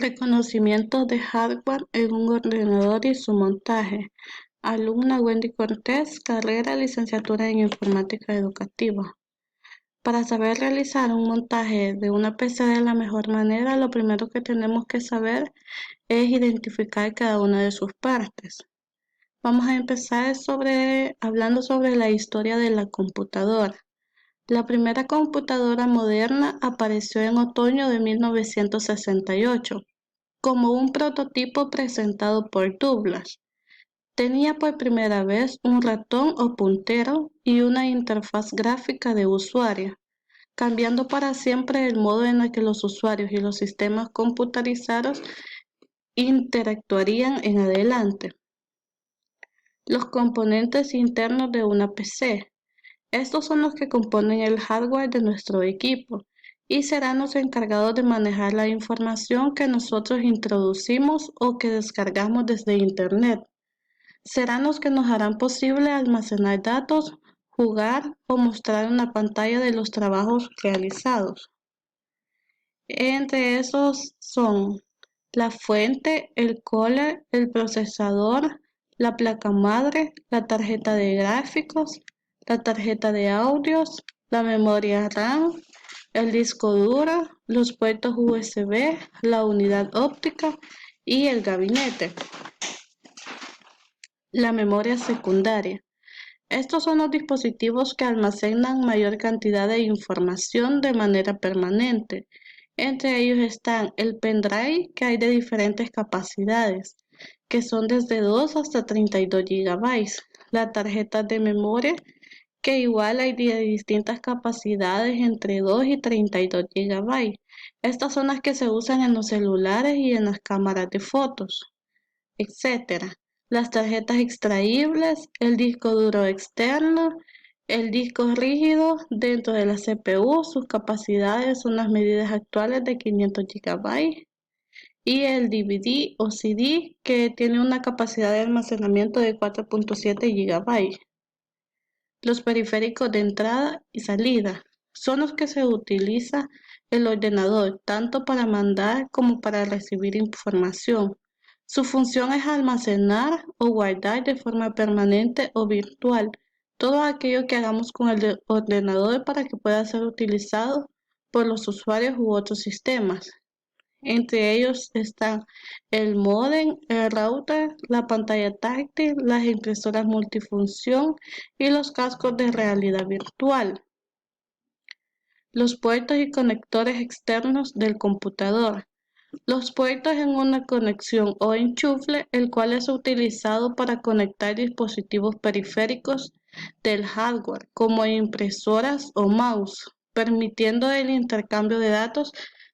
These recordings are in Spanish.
Reconocimiento de hardware en un ordenador y su montaje. Alumna Wendy Cortés, carrera licenciatura en informática educativa. Para saber realizar un montaje de una PC de la mejor manera, lo primero que tenemos que saber es identificar cada una de sus partes. Vamos a empezar hablando sobre la historia de la computadora. La primera computadora moderna apareció en otoño de 1968 como un prototipo presentado por Douglas. Tenía por primera vez un ratón o puntero y una interfaz gráfica de usuario, cambiando para siempre el modo en el que los usuarios y los sistemas computarizados interactuarían en adelante. Los componentes internos de una PC. Estos son los que componen el hardware de nuestro equipo y serán los encargados de manejar la información que nosotros introducimos o que descargamos desde Internet. Serán los que nos harán posible almacenar datos, jugar o mostrar una pantalla de los trabajos realizados. Entre esos son la fuente, el cooler, el procesador, la placa madre, la tarjeta de gráficos, la tarjeta de audios, la memoria RAM, el disco duro, los puertos USB, la unidad óptica y el gabinete. La memoria secundaria. Estos son los dispositivos que almacenan mayor cantidad de información de manera permanente. Entre ellos están el pendrive, que hay de diferentes capacidades, que son desde 2 hasta 32 GB. La tarjeta de memoria, que igual hay de distintas capacidades entre 2 y 32 GB. Estas son las que se usan en los celulares y en las cámaras de fotos, etc. Las tarjetas extraíbles, el disco duro externo, el disco rígido dentro de la CPU, sus capacidades son las medidas actuales de 500 GB, y el DVD o CD, que tiene una capacidad de almacenamiento de 4.7 GB. Los periféricos de entrada y salida son los que se utiliza el ordenador tanto para mandar como para recibir información. Su función es almacenar o guardar de forma permanente o virtual todo aquello que hagamos con el ordenador para que pueda ser utilizado por los usuarios u otros sistemas. Entre ellos están el módem, el router, la pantalla táctil, las impresoras multifunción y los cascos de realidad virtual. Los puertos y conectores externos del computador. Los puertos en una conexión o enchufe, el cual es utilizado para conectar dispositivos periféricos del hardware, como impresoras o mouse, permitiendo el intercambio de datos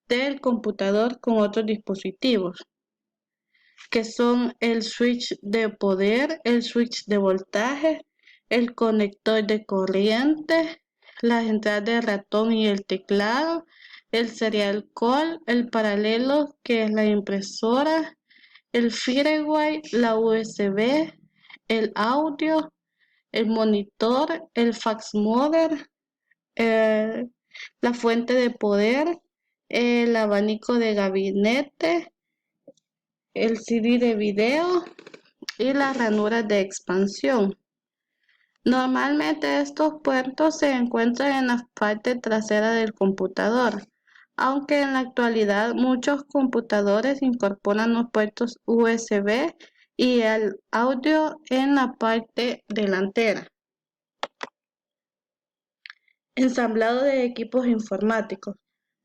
del computador con otros dispositivos, que son el switch de poder, el switch de voltaje, el conector de corriente, las entradas de ratón y el teclado, el serial call, el paralelo, que es la impresora, el firewire, la USB, el audio, el monitor, el fax modem, la fuente de poder, el abanico de gabinete, el CD de video y las ranuras de expansión. Normalmente estos puertos se encuentran en la parte trasera del computador, aunque en la actualidad muchos computadores incorporan los puertos USB y el audio en la parte delantera. Ensamblado de equipos informáticos.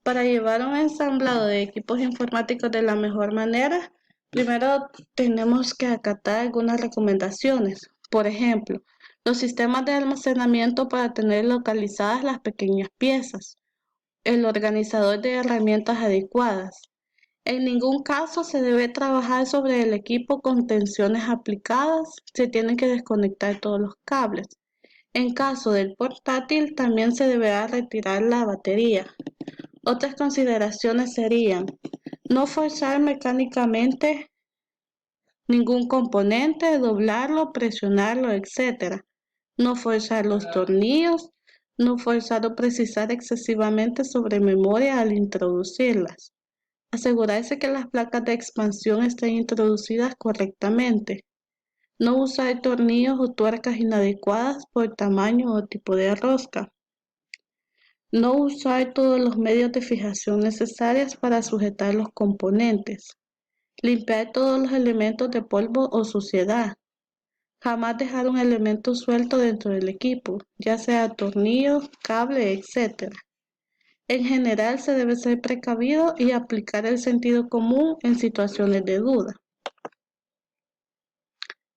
Para llevar un ensamblado de equipos informáticos de la mejor manera, primero tenemos que acatar algunas recomendaciones. Por ejemplo, los sistemas de almacenamiento para tener localizadas las pequeñas piezas, el organizador de herramientas adecuadas. En ningún caso se debe trabajar sobre el equipo con tensiones aplicadas, se tienen que desconectar todos los cables. En caso del portátil, también se deberá retirar la batería. Otras consideraciones serían no forzar mecánicamente ningún componente, doblarlo, presionarlo, etc. No forzar los tornillos, no forzar o precisar excesivamente sobre memoria al introducirlas. Asegurarse que las placas de expansión estén introducidas correctamente. No usar tornillos o tuercas inadecuadas por tamaño o tipo de rosca. No usar todos los medios de fijación necesarios para sujetar los componentes. Limpiar todos los elementos de polvo o suciedad. Jamás dejar un elemento suelto dentro del equipo, ya sea tornillo, cable, etc. En general se debe ser precavido y aplicar el sentido común en situaciones de duda.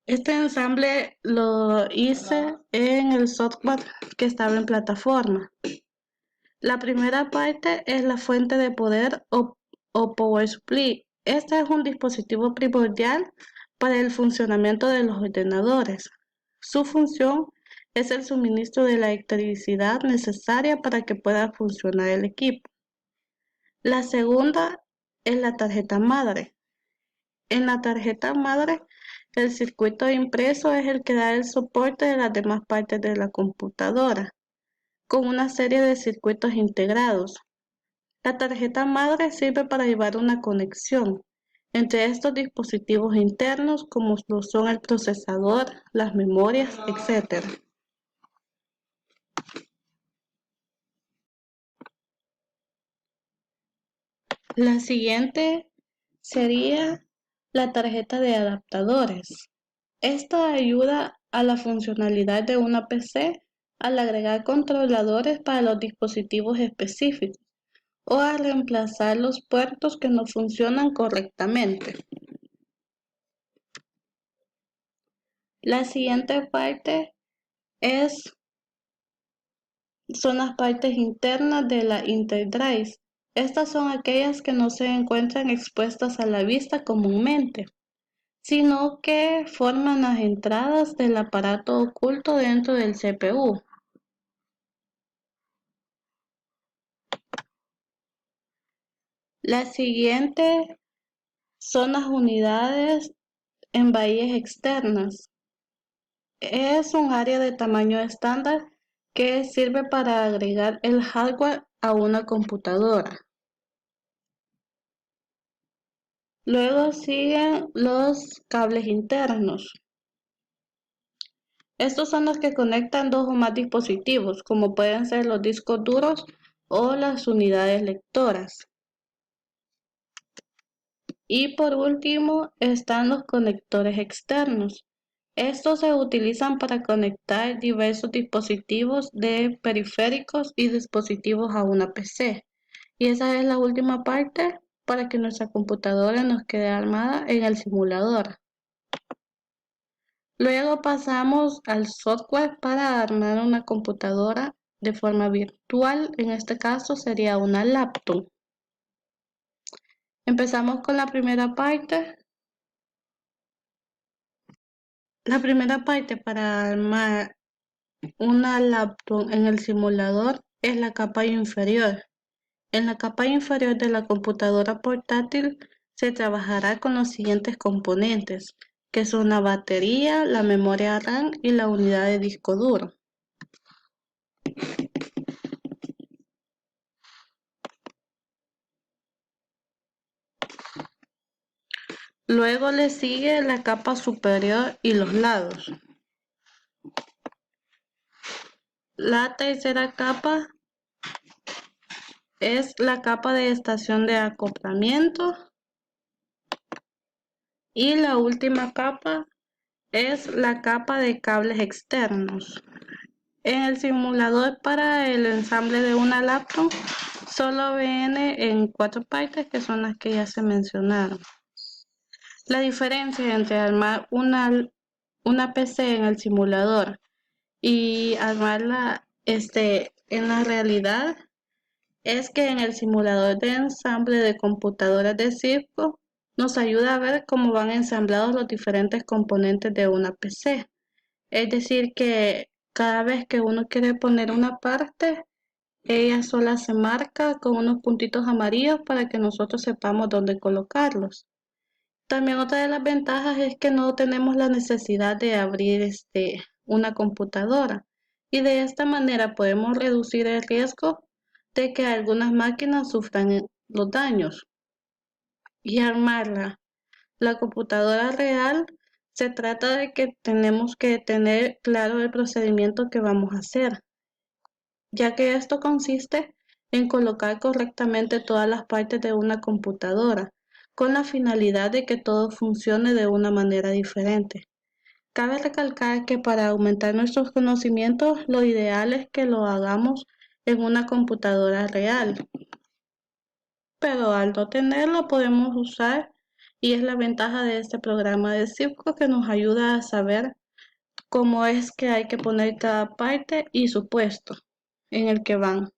Este ensamble lo hice en el software que estaba en plataforma. La primera parte es la fuente de poder o Power Supply. Este es un dispositivo primordial para el funcionamiento de los ordenadores. Su función es el suministro de la electricidad necesaria para que pueda funcionar el equipo. La segunda es la tarjeta madre. En la tarjeta madre, el circuito impreso es el que da el soporte de las demás partes de la computadora, con una serie de circuitos integrados. La tarjeta madre sirve para llevar una conexión entre estos dispositivos internos como lo son el procesador, las memorias, etc. La siguiente sería la tarjeta de adaptadores. Esta ayuda a la funcionalidad de una PC al agregar controladores para los dispositivos específicos o a reemplazar los puertos que no funcionan correctamente. La siguiente parte son las partes internas de la Interdrive. Estas son aquellas que no se encuentran expuestas a la vista comúnmente, sino que forman las entradas del aparato oculto dentro del CPU. La siguiente son las unidades en bahías externas. Es un área de tamaño estándar que sirve para agregar el hardware a una computadora. Luego siguen los cables internos. Estos son los que conectan dos o más dispositivos, como pueden ser los discos duros o las unidades lectoras. Y por último están los conectores externos. Estos se utilizan para conectar diversos dispositivos de periféricos y dispositivos a una PC. Y esa es la última parte para que nuestra computadora nos quede armada en el simulador. Luego pasamos al software para armar una computadora de forma virtual. En este caso sería una laptop. Empezamos con la primera parte. La primera parte para armar una laptop en el simulador es la capa inferior. En la capa inferior de la computadora portátil se trabajará con los siguientes componentes, que son la batería, la memoria RAM y la unidad de disco duro. Luego le sigue la capa superior y los lados. La tercera capa es la capa de estación de acoplamiento. Y la última capa es la capa de cables externos. En el simulador para el ensamble de una laptop solo viene en 4 partes, que son las que ya se mencionaron. La diferencia entre armar una PC en el simulador y armarla en la realidad es que en el simulador de ensamble de computadoras de circo nos ayuda a ver cómo van ensamblados los diferentes componentes de una PC. Es decir, que cada vez que uno quiere poner una parte, ella sola se marca con unos puntitos amarillos para que nosotros sepamos dónde colocarlos. También otra de las ventajas es que no tenemos la necesidad de abrir una computadora y de esta manera podemos reducir el riesgo de que algunas máquinas sufran los daños. y armarla. La computadora real se trata de que tenemos que tener claro el procedimiento que vamos a hacer, ya que esto consiste en colocar correctamente todas las partes de una computadora, con la finalidad de que todo funcione de una manera diferente. Cabe recalcar que para aumentar nuestros conocimientos, lo ideal es que lo hagamos en una computadora real, pero al no tenerlo podemos usar y es la ventaja de este programa de Circo que nos ayuda a saber cómo es que hay que poner cada parte y su puesto en el que van.